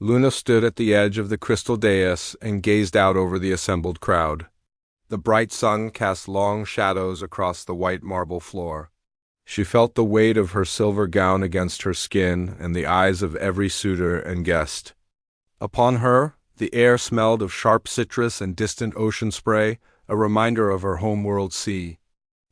Luna stood at the edge of the crystal dais and gazed out over the assembled crowd. The bright sun cast long shadows across the white marble floor. She felt the weight of her silver gown against her skin and the eyes of every suitor and guest. Upon her, the air smelled of sharp citrus and distant ocean spray, a reminder of her homeworld sea.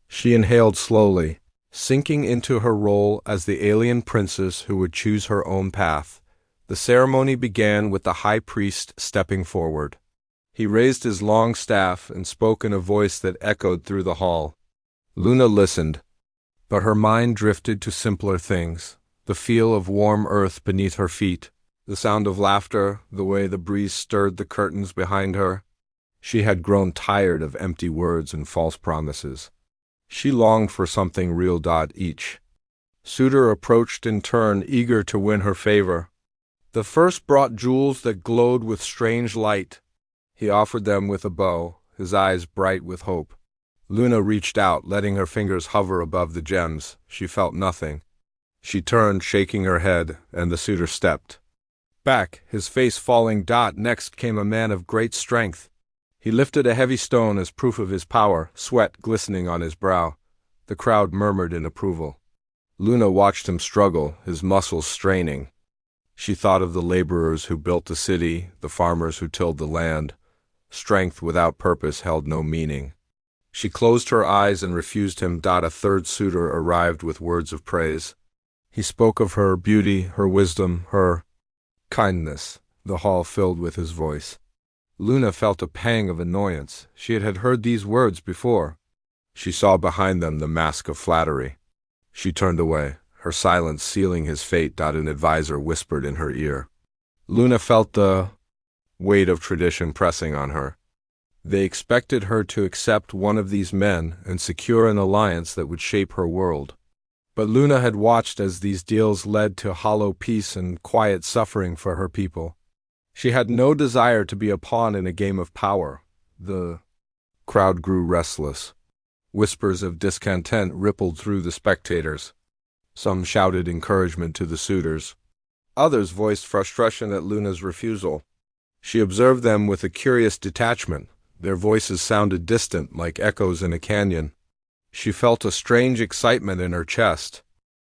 She inhaled slowly, sinking into her role as the alien princess who would choose her own path. The ceremony began with the high priest stepping forward. He raised his long staff and spoke in a voice that echoed through the hall. Luna listened, but her mind drifted to simpler things, the feel of warm earth beneath her feet, the sound of laughter, the way the breeze stirred the curtains behind her. She had grown tired of empty words and false promises. She longed for something real. Each suitor approached in turn, eager to win her favor. The first brought jewels that glowed with strange light. He offered them with a bow, his eyes bright with hope. Luna reached out, letting her fingers hover above the gems. She felt nothing. She turned, shaking her head, and the suitor stepped back, his face falling. Next came a man of great strength. He lifted a heavy stone as proof of his power, sweat glistening on his brow. The crowd murmured in approval. Luna watched him struggle, his muscles straining. She thought of the laborers who built the city, the farmers who tilled the land. Strength without purpose held no meaning. She closed her eyes and refused him. A third suitor arrived with words of praise. He spoke of her beauty, her wisdom, her kindness. The hall filled with his voice. Luna felt a pang of annoyance. She had heard these words before. She saw behind them the mask of flattery. She turned away, her silence sealing his fate. An advisor whispered in her ear. Luna felt the weight of tradition pressing on her. They expected her to accept one of these men and secure an alliance that would shape her world. But Luna had watched as these deals led to hollow peace and quiet suffering for her people. She had no desire to be a pawn in a game of power. The crowd grew restless. Whispers of discontent rippled through the spectators. Some shouted encouragement to the suitors. Others voiced frustration at Luna's refusal. She observed them with a curious detachment. Their voices sounded distant, like echoes in a canyon. She felt a strange excitement in her chest.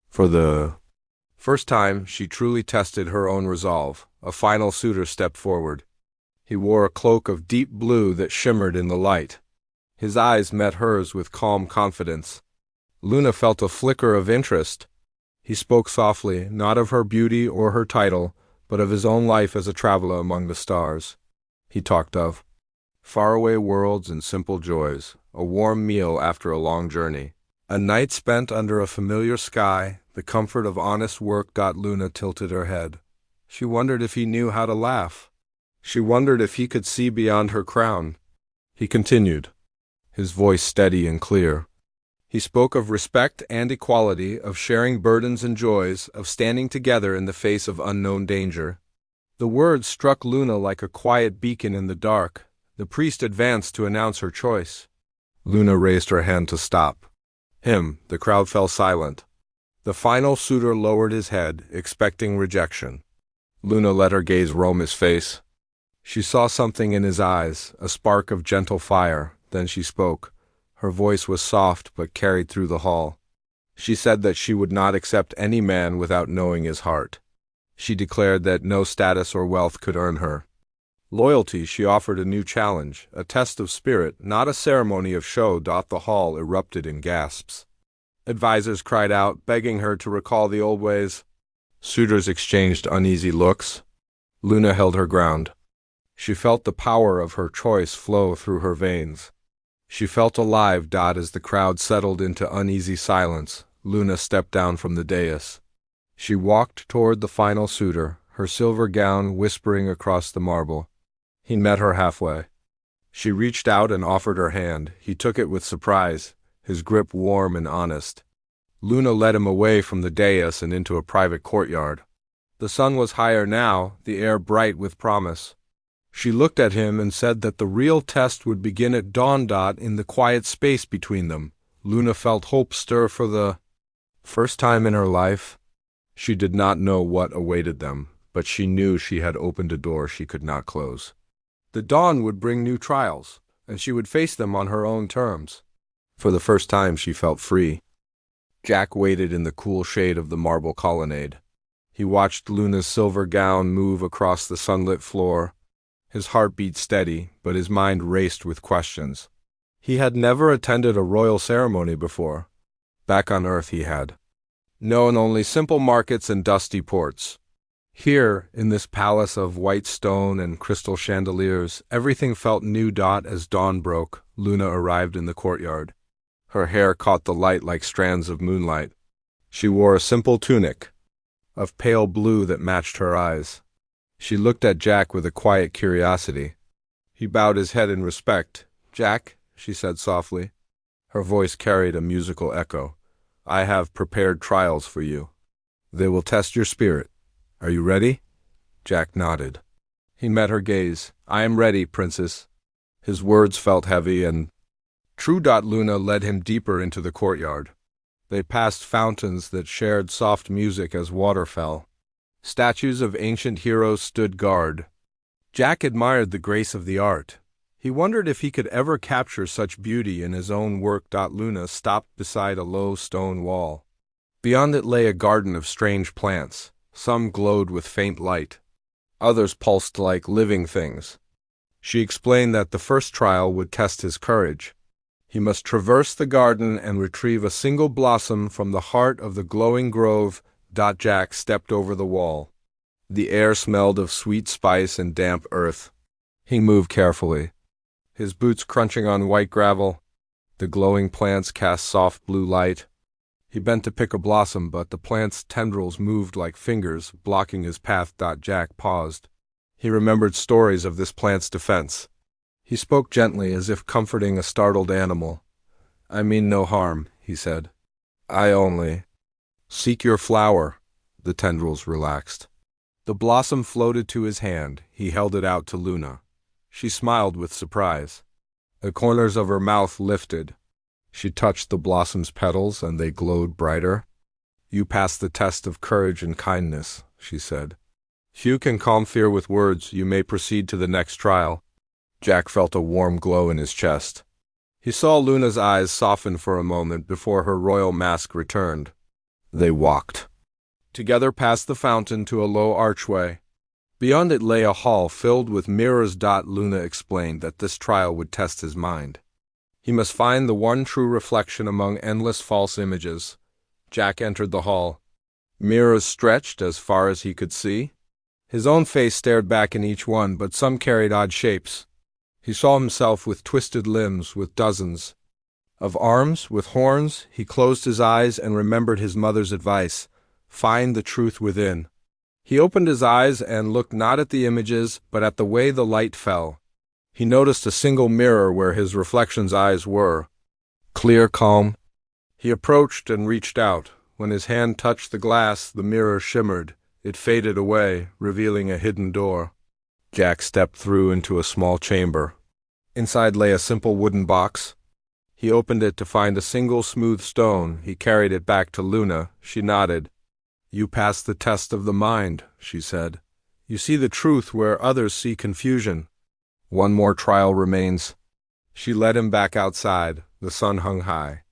For the first time, she truly tested her own resolve. A final suitor stepped forward. He wore a cloak of deep blue that shimmered in the light. His eyes met hers with calm confidence. Luna felt a flicker of interest. He spoke softly, not of her beauty or her title, but of his own life as a traveler among the stars. He talked of faraway worlds and simple joys, a warm meal after a long journey, a night spent under a familiar sky, the comfort of honest work. Luna tilted her head. She wondered if he knew how to laugh. She wondered if he could see beyond her crown. He continued, his voice steady and clear. He spoke of respect and equality, of sharing burdens and joys, of standing together in the face of unknown danger. The words struck Luna like a quiet beacon in the dark. The priest advanced to announce her choice. Luna raised her hand to stop. The crowd fell silent. The final suitor lowered his head, expecting rejection. Luna let her gaze roam his face. She saw something in his eyes, a spark of gentle fire. Then she spoke. Her voice was soft but carried through the hall. She said that she would not accept any man without knowing his heart. She declared that no status or wealth could earn her loyalty. She offered a new challenge, a test of spirit, not a ceremony of show. The hall erupted in gasps. Advisors cried out, begging her to recall the old ways. Suitors exchanged uneasy looks. Luna held her ground. She felt the power of her choice flow through her veins. She felt alive. As the crowd settled into uneasy silence, Luna stepped down from the dais. She walked toward the final suitor, her silver gown whispering across the marble. He met her halfway. She reached out and offered her hand. He took it with surprise, his grip warm and honest. Luna led him away from the dais and into a private courtyard. The sun was higher now, the air bright with promise. She looked at him and said that the real test would begin at dawn. In the quiet space between them, Luna felt hope stir for the first time in her life. She did not know what awaited them, but she knew she had opened a door she could not close. The dawn would bring new trials, and she would face them on her own terms. For the first time she felt free. Jack waited in the cool shade of the marble colonnade. He watched Luna's silver gown move across the sunlit floor. His heart beat steady, but his mind raced with questions. He had never attended a royal ceremony before. Back on Earth he had known only simple markets and dusty ports. Here, in this palace of white stone and crystal chandeliers, everything felt new. As dawn broke, Luna arrived in the courtyard. Her hair caught the light like strands of moonlight. She wore a simple tunic of pale blue that matched her eyes. She looked at Jack with a quiet curiosity. He bowed his head in respect. "Jack," she said softly. Her voice carried a musical echo. "I have prepared trials for you. They will test your spirit. Are you ready?" Jack nodded. He met her gaze. "I am ready, Princess." His words felt heavy and true. Luna led him deeper into the courtyard. They passed fountains that shared soft music as water fell. Statues of ancient heroes stood guard. Jack admired the grace of the art. He wondered if he could ever capture such beauty in his own work. Luna stopped beside a low stone wall. Beyond it lay a garden of strange plants. Some glowed with faint light. Others pulsed like living things. She explained that the first trial would test his courage. He must traverse the garden and retrieve a single blossom from the heart of the glowing grove. Jack stepped over the wall. The air smelled of sweet spice and damp earth. He moved carefully, his boots crunching on white gravel. The glowing plants cast soft blue light. He bent to pick a blossom, but the plant's tendrils moved like fingers, blocking his path. Jack paused. He remembered stories of this plant's defense. He spoke gently, as if comforting a startled animal. "I mean no harm," he said. "I only seek your flower." The tendrils relaxed. The blossom floated to his hand. He held it out to Luna. She smiled with surprise. The corners of her mouth lifted. She touched the blossom's petals, and they glowed brighter. "You passed the test of courage and kindness," she said. "Few can calm fear with words. You may proceed to the next trial." Jack felt a warm glow in his chest. He saw Luna's eyes soften for a moment before her royal mask returned. They walked together past the fountain to a low archway. Beyond it lay a hall filled with mirrors. Luna explained that this trial would test his mind. He must find the one true reflection among endless false images. Jack entered the hall. Mirrors stretched as far as he could see. His own face stared back in each one, but some carried odd shapes. He saw himself with twisted limbs, with dozens of arms, with horns. He closed his eyes and remembered his mother's advice: find the truth within. He opened his eyes and looked not at the images, but at the way the light fell. He noticed a single mirror where his reflection's eyes were. Clear, calm. He approached and reached out. When his hand touched the glass, the mirror shimmered. It faded away, revealing a hidden door. Jack stepped through into a small chamber. Inside lay a simple wooden box. He opened it to find a single smooth stone. He carried it back to Luna. She nodded. "You passed the test of the mind," she said. "You see the truth where others see confusion. One more trial remains." She led him back outside. The sun hung high.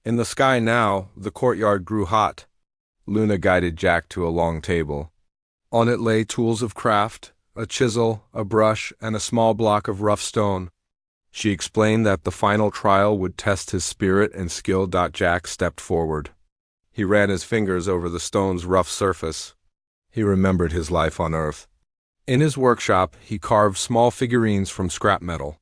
In the sky now, the courtyard grew hot. Luna guided Jack to a long table. On it lay tools of craft, a chisel, a brush, and a small block of rough stone. She explained that the final trial would test his spirit and skill. Jack stepped forward. He ran his fingers over the stone's rough surface. He remembered his life on Earth. In his workshop, he carved small figurines from scrap metal.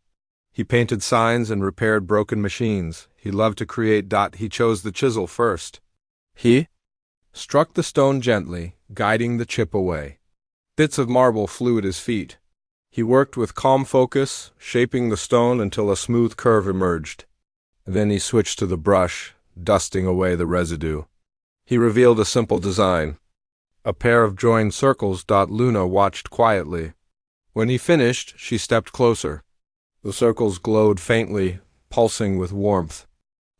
He painted signs and repaired broken machines. He loved to create. He chose the chisel first. He struck the stone gently, guiding the chip away. Bits of marble flew at his feet. He worked with calm focus, shaping the stone until a smooth curve emerged. Then he switched to the brush, dusting away the residue. He revealed a simple design: a pair of joined circles. Luna watched quietly. When he finished, she stepped closer. The circles glowed faintly, pulsing with warmth.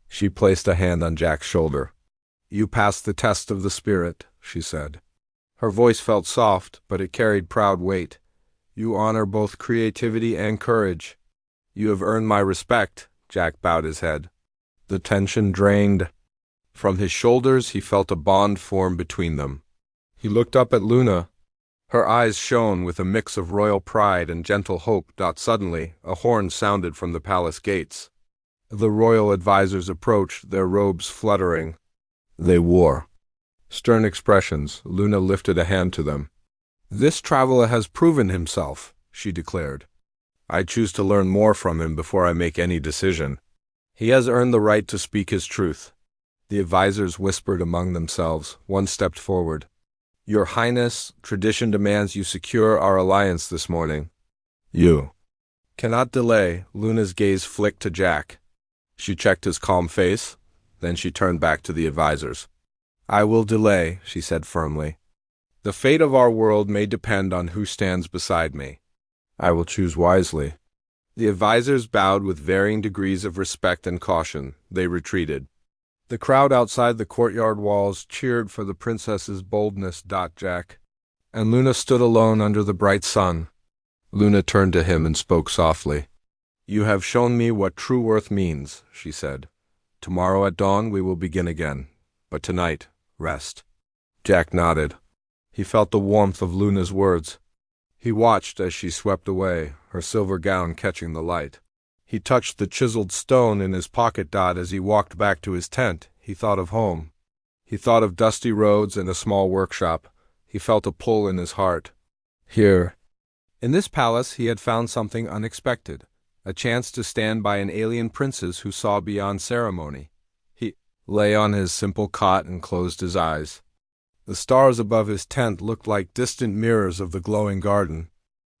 She placed a hand on Jack's shoulder. "You passed the test of the spirit," she said. Her voice felt soft, but it carried proud weight. You honor both creativity and courage. You have earned my respect. Jack bowed his head. The tension drained. From his shoulders he felt a bond form between them. He looked up at Luna. Her eyes shone with a mix of royal pride and gentle hope. Suddenly, a horn sounded from the palace gates. The royal advisors approached, their robes fluttering. They wore stern expressions. Luna lifted a hand to them. This traveler has proven himself, she declared. I choose to learn more from him before I make any decision. He has earned the right to speak his truth. The advisors whispered among themselves. One stepped forward. Your Highness, tradition demands you secure our alliance this morning. You cannot delay. Luna's gaze flicked to Jack. She checked his calm face, then she turned back to the advisors. I will delay, she said firmly. The fate of our world may depend on who stands beside me. I will choose wisely. The advisors bowed with varying degrees of respect and caution. They retreated. The crowd outside the courtyard walls cheered for the princess's boldness. Jack and Luna stood alone under the bright sun. Luna turned to him and spoke softly. You have shown me what true worth means, she said. Tomorrow at dawn we will begin again. But tonight, rest. Jack nodded. He felt the warmth of Luna's words. He watched as she swept away, her silver gown catching the light. He touched the chiseled stone in his pocket. As he walked back to his tent, he thought of home. He thought of dusty roads and a small workshop. He felt a pull in his heart. Here, in this palace, he had found something unexpected, a chance to stand by an alien princess who saw beyond ceremony. He lay on his simple cot and closed his eyes. The stars above his tent looked like distant mirrors of the glowing garden.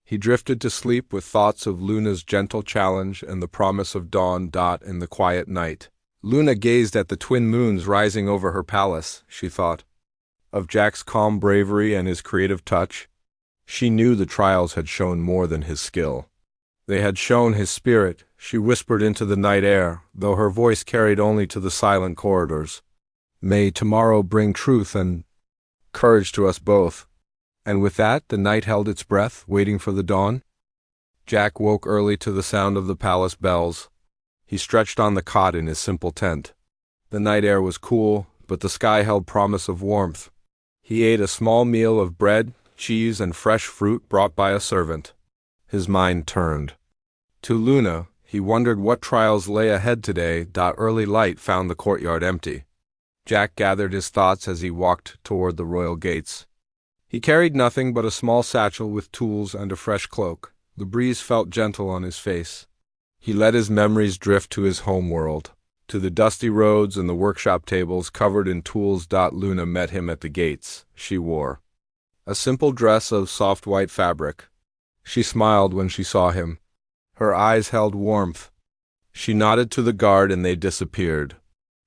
He drifted to sleep with thoughts of Luna's gentle challenge and the promise of dawn. In the quiet night, Luna gazed at the twin moons rising over her palace. She thought of Jack's calm bravery and his creative touch. She knew the trials had shown more than his skill. They had shown his spirit. She whispered into the night air, though her voice carried only to the silent corridors. May tomorrow bring truth and courage to us both. And with that, the night held its breath, waiting for the dawn. Jack woke early to the sound of the palace bells. He stretched on the cot in his simple tent. The night air was cool, but the sky held promise of warmth. He ate a small meal of bread, cheese, and fresh fruit brought by a servant. His mind turned to Luna. He wondered what trials lay ahead today. Early light found the courtyard empty. Jack gathered his thoughts as he walked toward the royal gates. He carried nothing but a small satchel with tools and a fresh cloak. The breeze felt gentle on his face. He let his memories drift to his home world, to the dusty roads and the workshop tables covered in tools. Luna met him at the gates. She wore a simple dress of soft white fabric. She smiled when she saw him. Her eyes held warmth. She nodded to the guard and they disappeared.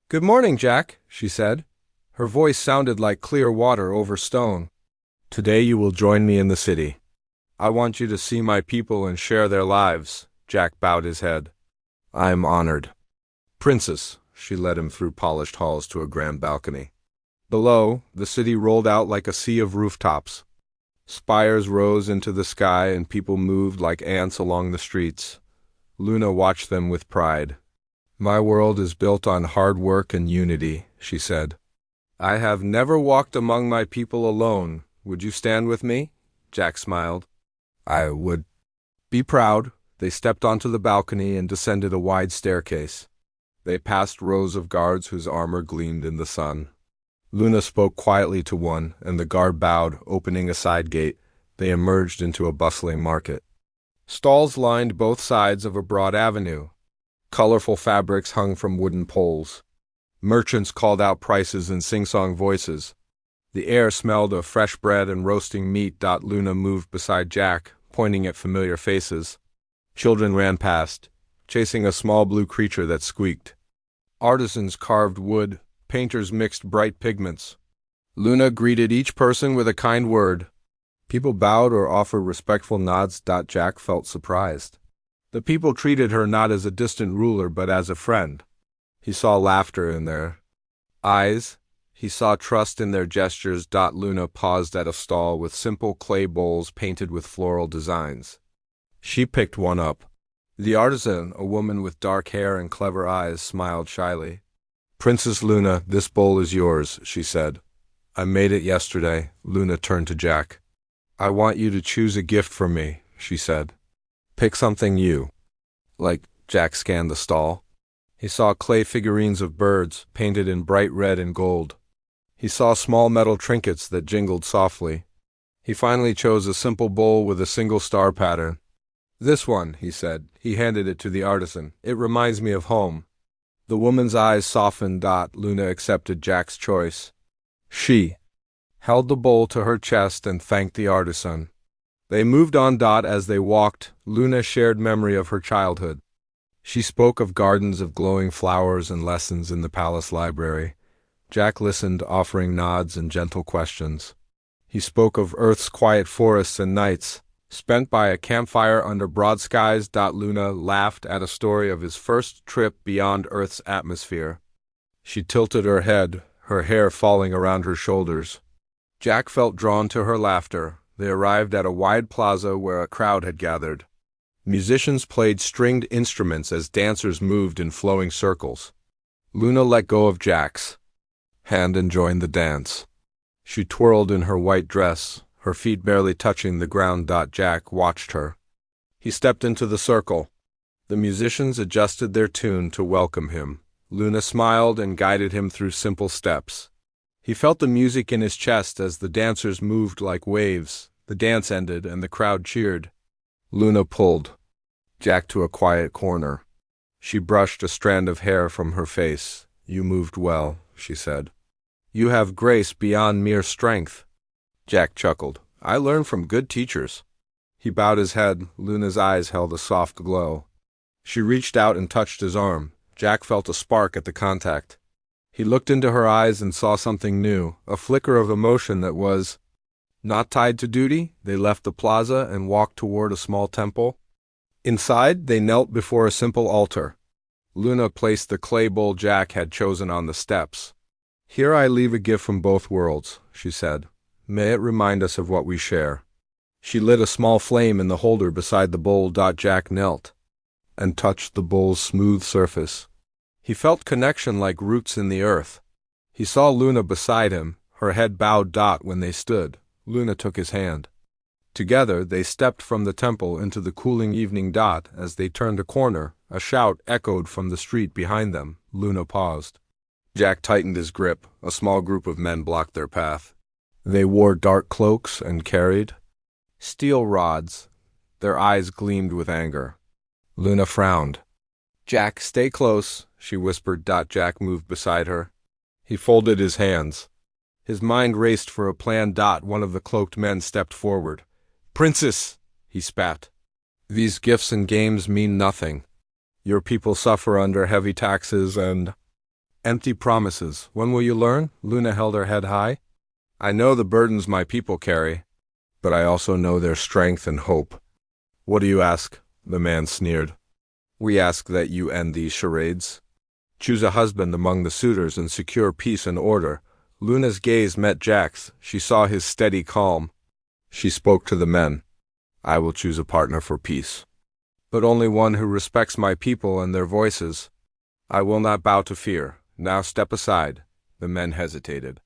Good morning, Jack, she said. Her voice sounded like clear water over stone. Today you will join me in the city. I want you to see my people and share their lives. Jack bowed his head. I am honored. Princess, she led him through polished halls to a grand balcony. Below, the city rolled out like a sea of rooftops. Spires rose into the sky and people moved like ants along the streets. Luna watched them with pride. My world is built on hard work and unity, she said. I have never walked among my people alone. Would you stand with me? Jack smiled. I would. Be proud. They stepped onto the balcony and descended a wide staircase. They passed rows of guards whose armor gleamed in the sun. Luna spoke quietly to one, and the guard bowed, opening a side gate. They emerged into a bustling market. Stalls lined both sides of a broad avenue. Colorful fabrics hung from wooden poles. Merchants called out prices in sing-song voices. The air smelled of fresh bread and roasting meat. Luna moved beside Jack, pointing at familiar faces. Children ran past, chasing a small blue creature that squeaked. Artisans carved wood. Painters mixed bright pigments. Luna greeted each person with a kind word. People bowed or offered respectful nods. Jack felt surprised. The people treated her not as a distant ruler but as a friend. He saw laughter in their eyes. He saw trust in their gestures. Luna paused at a stall with simple clay bowls painted with floral designs. She picked one up. The artisan, a woman with dark hair and clever eyes, smiled shyly. "Princess Luna, this bowl is yours," she said. "I made it yesterday." Luna turned to Jack. "I want you to choose a gift for me," she said. "Pick something you like." Jack scanned the stall. He saw clay figurines of birds, painted in bright red and gold. He saw small metal trinkets that jingled softly. He finally chose a simple bowl with a single star pattern. "This one," he said. He handed it to the artisan. "It reminds me of home." The woman's eyes softened. Luna accepted Jack's choice. She held the bowl to her chest and thanked the artisan. They moved on. As they walked, Luna shared memory of her childhood. She spoke of gardens of glowing flowers and lessons in the palace library. Jack listened, offering nods and gentle questions. He spoke of Earth's quiet forests and nights, spent by a campfire under broad skies. Luna laughed at a story of his first trip beyond Earth's atmosphere. She tilted her head, her hair falling around her shoulders. Jack felt drawn to her laughter. They arrived at a wide plaza where a crowd had gathered. Musicians played stringed instruments as dancers moved in flowing circles. Luna let go of Jack's hand and joined the dance. She twirled in her white dress, her feet barely touching the ground. Jack watched her. He stepped into the circle. The musicians adjusted their tune to welcome him. Luna smiled and guided him through simple steps. He felt the music in his chest as the dancers moved like waves. The dance ended and the crowd cheered. Luna pulled Jack to a quiet corner. She brushed a strand of hair from her face. "You moved well," she said. "You have grace beyond mere strength." Jack chuckled. "I learned from good teachers." He bowed his head. Luna's eyes held a soft glow. She reached out and touched his arm. Jack felt a spark at the contact. He looked into her eyes and saw something new, a flicker of emotion that was not tied to duty. They left the plaza and walked toward a small temple. Inside, they knelt before a simple altar. Luna placed the clay bowl Jack had chosen on the steps. "Here I leave a gift from both worlds," she said. "May it remind us of what we share." She lit a small flame in the holder beside the bowl. Jack knelt and touched the bowl's smooth surface. He felt connection like roots in the earth. He saw Luna beside him, her head bowed. When they stood, Luna took his hand. Together they stepped from the temple into the cooling evening. As they turned a corner, a shout echoed from the street behind them. Luna paused. Jack tightened his grip. A small group of men blocked their path. They wore dark cloaks and carried steel rods. Their eyes gleamed with anger. Luna frowned. "Jack, stay close," she whispered. Jack moved beside her. He folded his hands. His mind raced for a plan. One of the cloaked men stepped forward. "Princess," he spat. "These gifts and games mean nothing. Your people suffer under heavy taxes and empty promises. When will you learn?" Luna held her head high. "I know the burdens my people carry, but I also know their strength and hope." "What do you ask?" the man sneered. "We ask that you end these charades. Choose a husband among the suitors and secure peace and order." Luna's gaze met Jack's. She saw his steady calm. She spoke to the men. "I will choose a partner for peace, but only one who respects my people and their voices. I will not bow to fear. Now step aside." The men hesitated.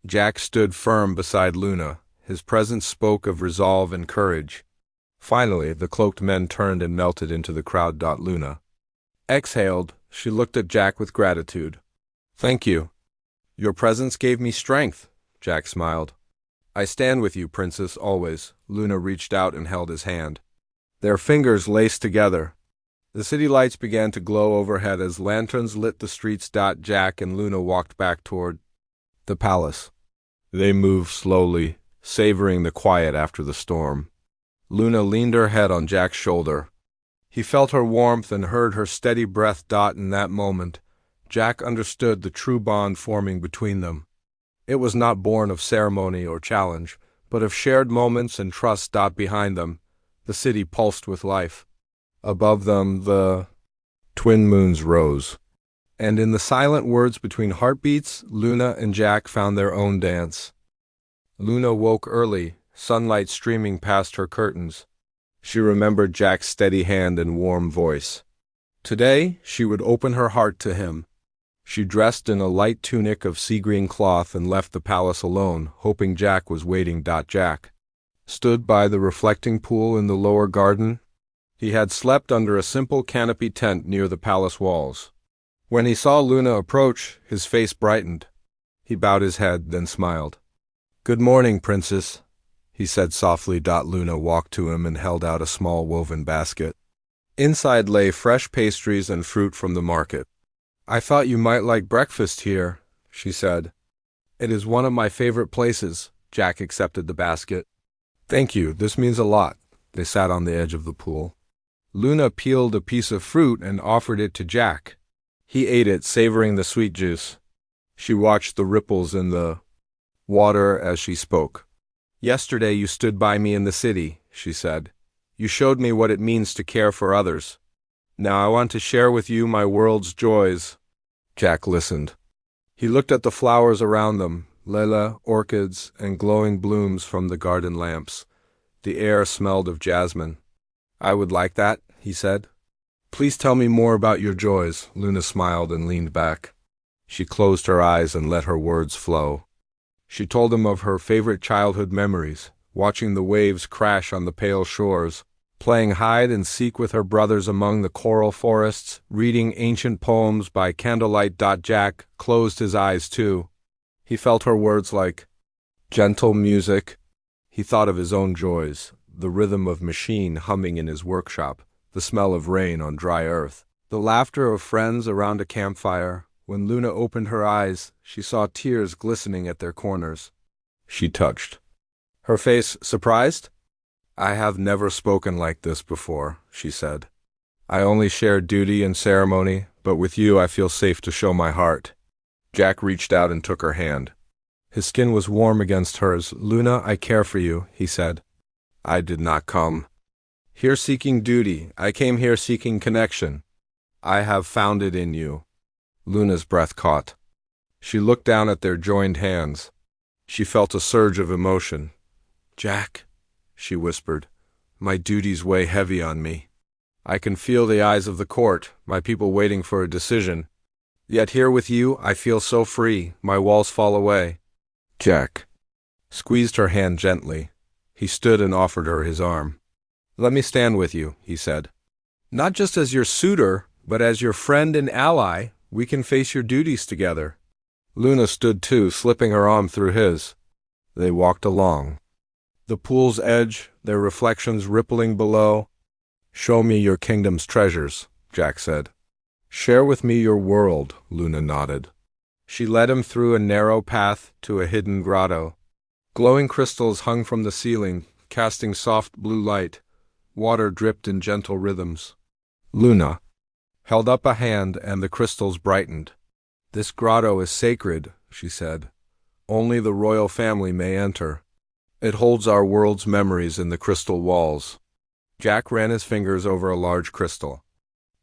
Jack stood firm beside Luna. His presence spoke of resolve and courage. Finally, the cloaked men turned and melted into the crowd. Luna exhaled. She looked at Jack with gratitude. "Thank you. Your presence gave me strength." Jack smiled. "I stand with you, Princess, always." Luna reached out and held his hand. Their fingers laced together. The city lights began to glow overhead as lanterns lit the streets. Jack and Luna walked back toward the palace. They moved slowly, savoring the quiet after the storm. Luna leaned her head on Jack's shoulder. He felt her warmth and heard her steady breath. In that moment, Jack understood the true bond forming between them. It was not born of ceremony or challenge, but of shared moments and trust. Behind them, the city pulsed with life. Above them, the twin moons rose. And in the silent words between heartbeats, Luna and Jack found their own dance. Luna woke early, sunlight streaming past her curtains. She remembered Jack's steady hand and warm voice. Today, she would open her heart to him. She dressed in a light tunic of sea-green cloth and left the palace alone, hoping Jack was waiting. Jack stood by the reflecting pool in the lower garden. He had slept under a simple canopy tent near the palace walls. When he saw Luna approach, his face brightened. He bowed his head, then smiled. "Good morning, princess," he said softly. Luna walked to him and held out a small woven basket. Inside lay fresh pastries and fruit from the market. "I thought you might like breakfast here," she said. "It is one of my favorite places." Jack accepted the basket. "Thank you, this means a lot." They sat on the edge of the pool. Luna peeled a piece of fruit and offered it to Jack. He ate it, savoring the sweet juice. She watched the ripples in the water as she spoke. "Yesterday you stood by me in the city," she said. "You showed me what it means to care for others. Now I want to share with you my world's joys." Jack listened. He looked at the flowers around them, lilac, orchids, and glowing blooms from the garden lamps. The air smelled of jasmine. "I would like that," he said. "Please tell me more about your joys." Luna smiled and leaned back. She closed her eyes and let her words flow. She told him of her favorite childhood memories, watching the waves crash on the pale shores, playing hide and seek with her brothers among the coral forests, reading ancient poems by candlelight. Jack closed his eyes too. He felt her words like gentle music. He thought of his own joys, the rhythm of machine humming in his workshop, the smell of rain on dry earth, the laughter of friends around a campfire. When Luna opened her eyes, she saw tears glistening at their corners. She touched her face, surprised. "I have never spoken like this before," she said. "I only share duty and ceremony, but with you I feel safe to show my heart." Jack reached out and took her hand. His skin was warm against hers. "Luna, I care for you," he said. "I did not come here seeking duty. I came here seeking connection. I have found it in you." Luna's breath caught. She looked down at their joined hands. She felt a surge of emotion. "Jack," she whispered, "my duties weigh heavy on me. I can feel the eyes of the court, my people waiting for a decision. Yet here with you, I feel so free, my walls fall away." Jack squeezed her hand gently. He stood and offered her his arm. "Let me stand with you," he said. "Not just as your suitor, but as your friend and ally. We can face your duties together." Luna stood too, slipping her arm through his. They walked along the pool's edge, their reflections rippling below. "Show me your kingdom's treasures," Jack said. "Share with me your world," Luna nodded. She led him through a narrow path to a hidden grotto. Glowing crystals hung from the ceiling, casting soft blue light. Water dripped in gentle rhythms. Luna held up a hand and the crystals brightened. "This grotto is sacred," she said. "Only the royal family may enter. It holds our world's memories in the crystal walls." Jack ran his fingers over a large crystal.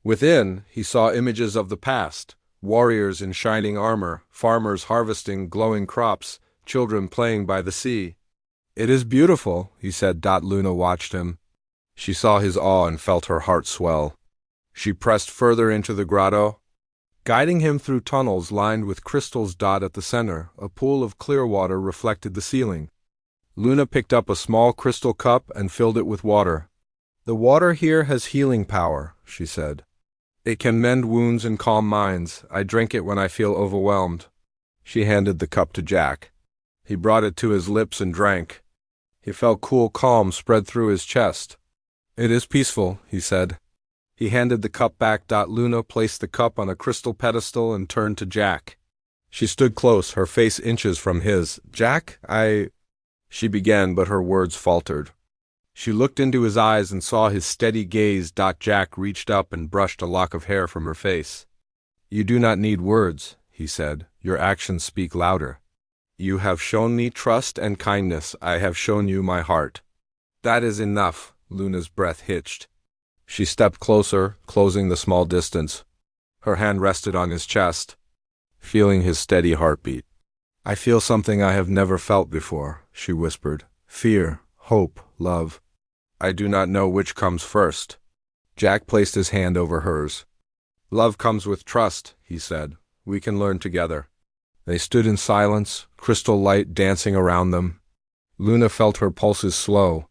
Within, he saw images of the past, warriors in shining armor, farmers harvesting glowing crops, children playing by the sea. "It is beautiful," he said. Luna watched him. She saw his awe and felt her heart swell. She pressed further into the grotto, guiding him through tunnels lined with crystals. At the center, a pool of clear water reflected the ceiling. Luna picked up a small crystal cup and filled it with water. "The water here has healing power," she said. "It can mend wounds and calm minds. I drink it when I feel overwhelmed." She handed the cup to Jack. He brought it to his lips and drank. He felt cool calm spread through his chest. "It is peaceful," he said. He handed the cup back. Luna placed the cup on a crystal pedestal and turned to Jack. She stood close, her face inches from his. "Jack, she began, but her words faltered. She looked into his eyes and saw his steady gaze. Jack reached up and brushed a lock of hair from her face. "You do not need words," he said. "Your actions speak louder. You have shown me trust and kindness. I have shown you my heart." "That is enough." Luna's breath hitched. She stepped closer, closing the small distance. Her hand rested on his chest, feeling his steady heartbeat. "I feel something I have never felt before," she whispered. "Fear, hope, love. I do not know which comes first." Jack placed his hand over hers. "Love comes with trust," he said. "We can learn together." They stood in silence, crystal light dancing around them. Luna felt her pulses slow.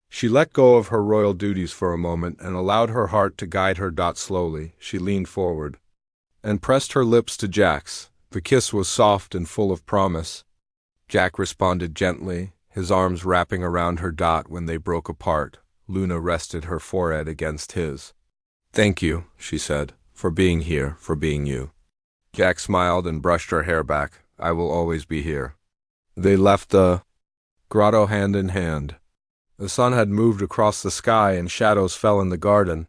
She let go of her royal duties for a moment and allowed her heart to guide her. Slowly, she leaned forward and pressed her lips to Jack's. The kiss was soft and full of promise. Jack responded gently, his arms wrapping around her. When they broke apart, Luna rested her forehead against his. "Thank you," she said, "for being here, for being you." Jack smiled and brushed her hair back. "I will always be here." They left the grotto hand in hand. The sun had moved across the sky and shadows fell in the garden.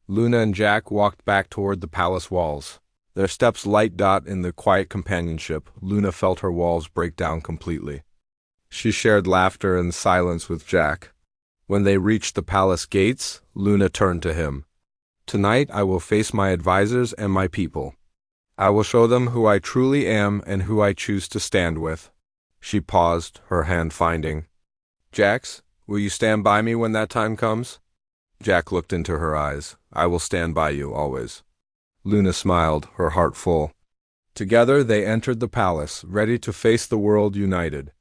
Luna and Jack walked back toward the palace walls. Their steps light. In the quiet companionship, Luna felt her walls break down completely. She shared laughter and silence with Jack. When they reached the palace gates, Luna turned to him. "Tonight I will face my advisors and my people. I will show them who I truly am and who I choose to stand with." She paused, her hand finding Jack's. "Will you stand by me when that time comes?" Jack looked into her eyes. "I will stand by you, always." Luna smiled, her heart full. Together they entered the palace, ready to face the world united.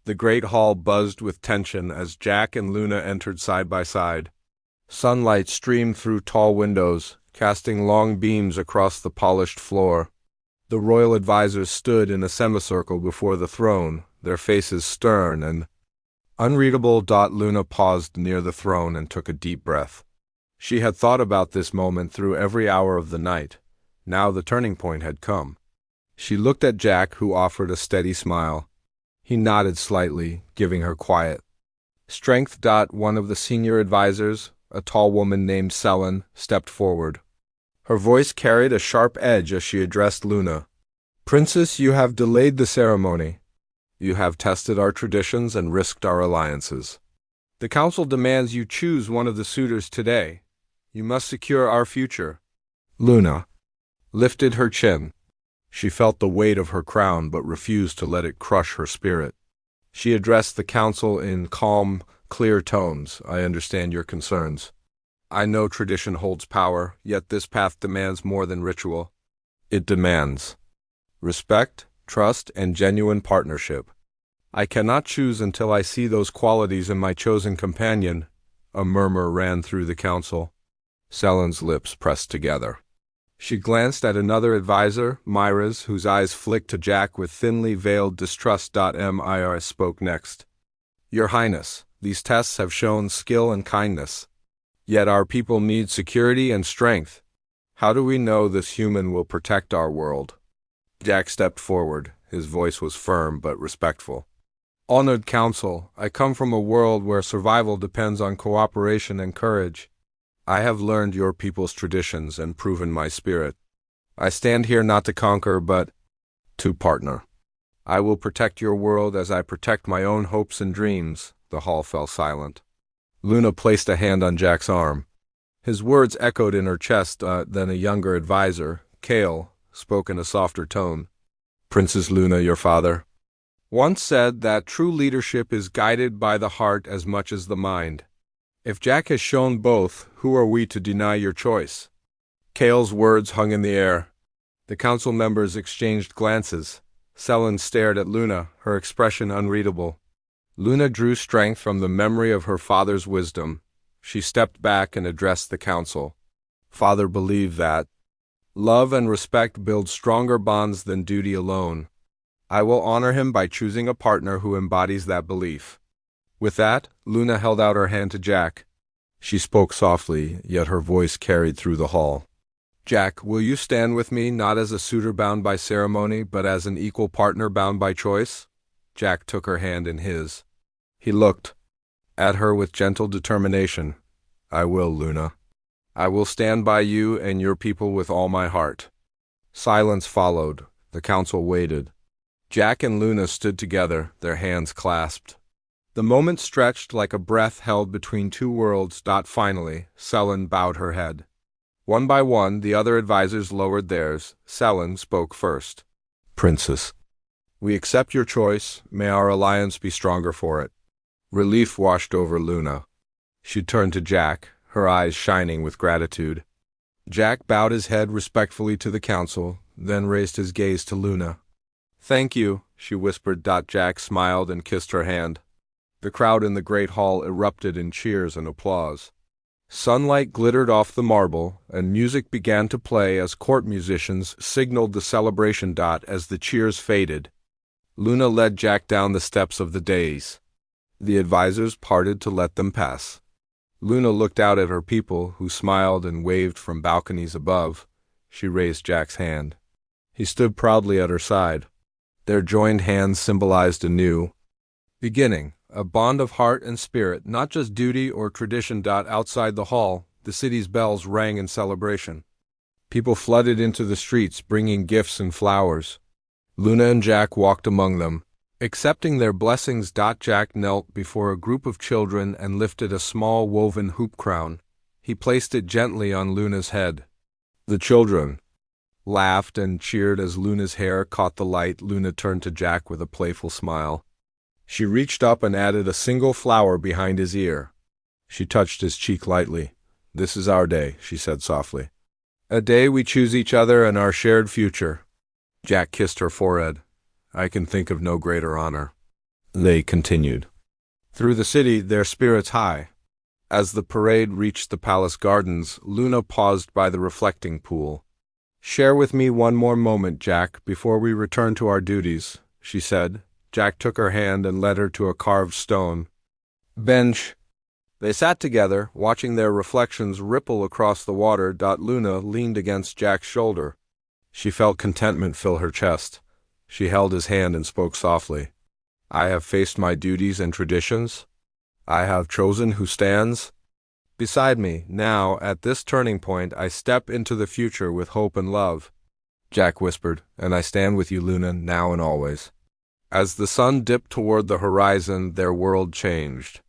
The great hall buzzed with tension as Jack and Luna entered side by side. Sunlight streamed through tall windows, casting long beams across the polished floor. The royal advisors stood in a semicircle before the throne, their faces stern and unreadable. Luna paused near the throne and took a deep breath. She had thought about this moment through every hour of the night. Now the turning point had come. She looked at Jack, who offered a steady smile. He nodded slightly, giving her quiet strength. One of the senior advisors, a tall woman named Selen, stepped forward. Her voice carried a sharp edge as she addressed Luna. "Princess, you have delayed the ceremony. You have tested our traditions and risked our alliances. The council demands you choose one of the suitors today. You must secure our future." Luna lifted her chin. She felt the weight of her crown but refused to let it crush her spirit. She addressed the council in calm, clear tones. "I understand your concerns. I know tradition holds power, yet this path demands more than ritual. It demands respect, trust, and genuine partnership. I cannot choose until I see those qualities in my chosen companion." A murmur ran through the council. Selen's lips pressed together. She glanced at another advisor, Myra's, whose eyes flicked to Jack with thinly veiled distrust. Myra spoke next. "Your Highness, these tests have shown skill and kindness. Yet our people need security and strength. How do we know this human will protect our world?" Jack stepped forward. His voice was firm but respectful. "Honored Council, I come from a world where survival depends on cooperation and courage. I have learned your people's traditions and proven my spirit. I stand here not to conquer, but to partner. I will protect your world as I protect my own hopes and dreams." The hall fell silent. Luna placed a hand on Jack's arm. His words echoed in her chest. Then a younger advisor, Kale, spoke in a softer tone. "Princess Luna, your father once said that true leadership is guided by the heart as much as the mind. If Jack has shown both, who are we to deny your choice?" Kale's words hung in the air. The council members exchanged glances. Selen stared at Luna, her expression unreadable. Luna drew strength from the memory of her father's wisdom. She stepped back and addressed the council. "Father believed that love and respect build stronger bonds than duty alone. I will honor him by choosing a partner who embodies that belief." With that, Luna held out her hand to Jack. She spoke softly, yet her voice carried through the hall. "Jack, will you stand with me, not as a suitor bound by ceremony, but as an equal partner bound by choice?" Jack took her hand in his. He looked at her with gentle determination. "I will, Luna. I will stand by you and your people with all my heart." Silence followed. The council waited. Jack and Luna stood together, their hands clasped. The moment stretched like a breath held between two worlds. Finally, Selen bowed her head. One by one, the other advisors lowered theirs. Selen spoke first. Princess, we accept your choice. May our alliance be stronger for it. Relief washed over Luna. She turned to Jack, her eyes shining with gratitude. Jack bowed his head respectfully to the council, then raised his gaze to Luna. Thank you, she whispered. Jack smiled and kissed her hand. The crowd in the great hall erupted in cheers and applause. Sunlight glittered off the marble, and music began to play as court musicians signaled the celebration. As the cheers faded, Luna led Jack down the steps of the dais. The advisors parted to let them pass. Luna looked out at her people, who smiled and waved from balconies above. She raised Jack's hand. He stood proudly at her side. Their joined hands symbolized a new beginning, a bond of heart and spirit, not just duty or tradition. Outside the hall, the city's bells rang in celebration. People flooded into the streets, bringing gifts and flowers. Luna and Jack walked among them, accepting their blessings. Jack knelt before a group of children and lifted a small woven hoop crown. He placed it gently on Luna's head. The children laughed and cheered as Luna's hair caught the light. Luna turned to Jack with a playful smile. She reached up and added a single flower behind his ear. She touched his cheek lightly. This is our day, she said softly. A day we choose each other and our shared future. Jack kissed her forehead. I can think of no greater honor. They continued through the city, their spirits high. As the parade reached the palace gardens, Luna paused by the reflecting pool. Share with me one more moment, Jack, before we return to our duties, she said. Jack took her hand and led her to a carved stone bench. They sat together, watching their reflections ripple across the water. Luna leaned against Jack's shoulder. She felt contentment fill her chest. She held his hand and spoke softly. I have faced my duties and traditions. I have chosen who stands beside me. Now, at this turning point, I step into the future with hope and love. Jack whispered, and I stand with you, Luna, now and always. As the sun dipped toward the horizon, their world changed.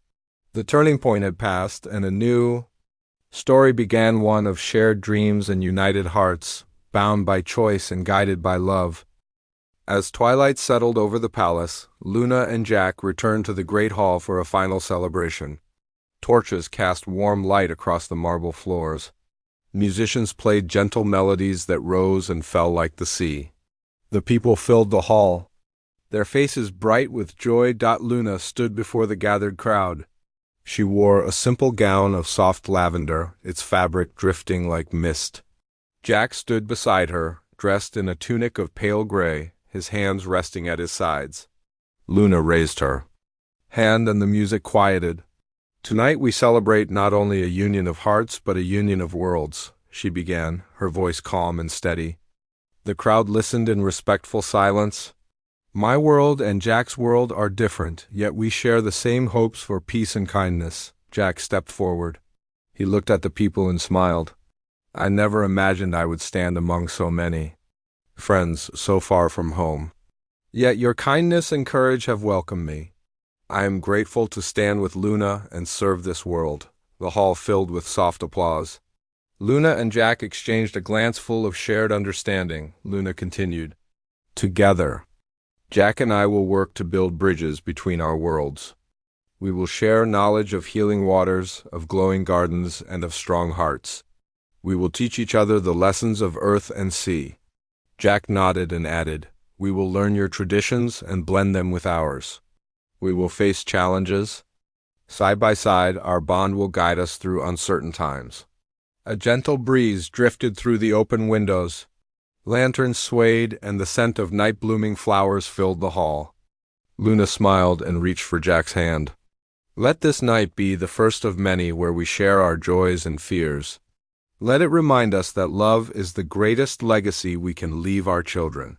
The turning point had passed, and a new story began, one of shared dreams and united hearts, bound by choice and guided by love. As twilight settled over the palace, Luna and Jack returned to the great hall for a final celebration. Torches cast warm light across the marble floors. Musicians played gentle melodies that rose and fell like the sea. The people filled the hall, their faces bright with joy. Luna stood before the gathered crowd. She wore a simple gown of soft lavender, its fabric drifting like mist. Jack stood beside her, dressed in a tunic of pale gray, his hands resting at his sides. Luna raised her hand and the music quieted. Tonight we celebrate not only a union of hearts but a union of worlds, she began, her voice calm and steady. The crowd listened in respectful silence. My world and Jack's world are different, yet we share the same hopes for peace and kindness. Jack stepped forward. He looked at the people and smiled. I never imagined I would stand among so many friends so far from home. Yet your kindness and courage have welcomed me. I am grateful to stand with Luna and serve this world. The hall filled with soft applause. Luna and Jack exchanged a glance full of shared understanding. Luna continued. Together, Jack and I will work to build bridges between our worlds. We will share knowledge of healing waters, of glowing gardens, and of strong hearts. We will teach each other the lessons of earth and sea. Jack nodded and added, we will learn your traditions and blend them with ours. We will face challenges. Side by side, our bond will guide us through uncertain times. A gentle breeze drifted through the open windows. Lanterns swayed, and the scent of night-blooming flowers filled the hall. Luna smiled and reached for Jack's hand. Let this night be the first of many where we share our joys and fears. Let it remind us that love is the greatest legacy we can leave our children.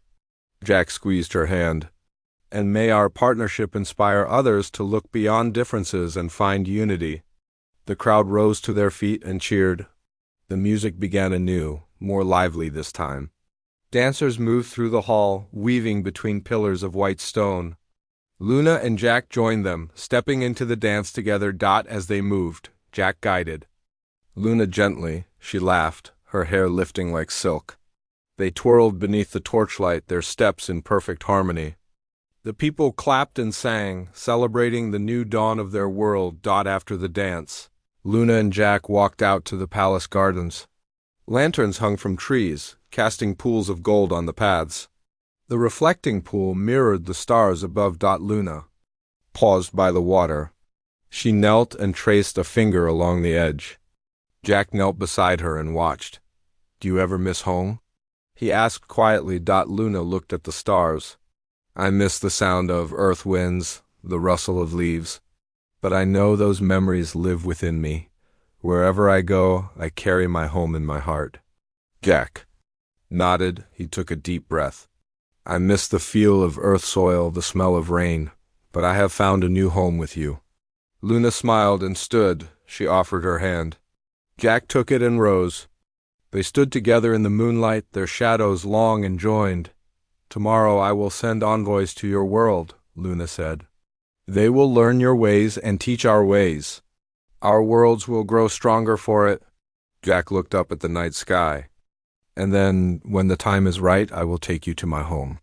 Jack squeezed her hand. And may our partnership inspire others to look beyond differences and find unity. The crowd rose to their feet and cheered. The music began anew, more lively this time. Dancers moved through the hall, weaving between pillars of white stone. Luna and Jack joined them, stepping into the dance together. As they moved, Jack guided Luna gently. She laughed, her hair lifting like silk. They twirled beneath the torchlight, their steps in perfect harmony. The people clapped and sang, celebrating the new dawn of their world. After the dance, Luna and Jack walked out to the palace gardens. Lanterns hung from trees, casting pools of gold on the paths. The reflecting pool mirrored the stars above. Luna paused by the water. She knelt and traced a finger along the edge. Jack knelt beside her and watched. "Do you ever miss home?" he asked quietly. Luna looked at the stars. "I miss the sound of earth winds, the rustle of leaves. But I know those memories live within me. Wherever I go, I carry my home in my heart." Jack nodded. He took a deep breath. "I miss the feel of earth soil, the smell of rain, but I have found a new home with you." Luna smiled and stood. She offered her hand. Jack took it and rose. They stood together in the moonlight, their shadows long and joined. "Tomorrow I will send envoys to your world," Luna said. "They will learn your ways and teach our ways. Our worlds will grow stronger for it." Jack looked up at the night sky. "And then, when the time is right, I will take you to my home.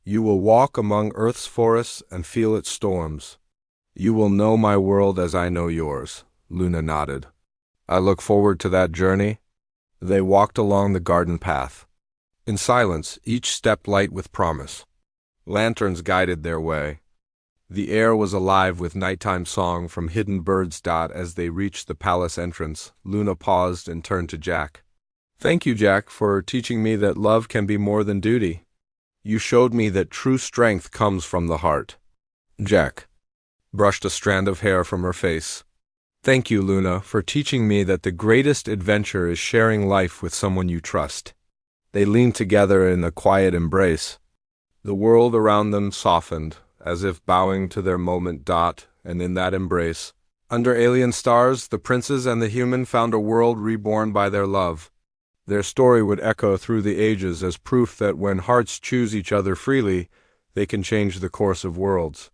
You will walk among Earth's forests and feel its storms. You will know my world as I know yours." Luna nodded. "I look forward to that journey." They walked along the garden path. In silence, each step light with promise. Lanterns guided their way. The air was alive with nighttime song from hidden birds. As they reached the palace entrance, Luna paused and turned to Jack. "Thank you, Jack, for teaching me that love can be more than duty. You showed me that true strength comes from the heart." Jack brushed a strand of hair from her face. "Thank you, Luna, for teaching me that the greatest adventure is sharing life with someone you trust." They leaned together in a quiet embrace. The world around them softened, as if bowing to their moment. And in that embrace, under alien stars, the princes and the human found a world reborn by their love. Their story would echo through the ages as proof that when hearts choose each other freely, they can change the course of worlds.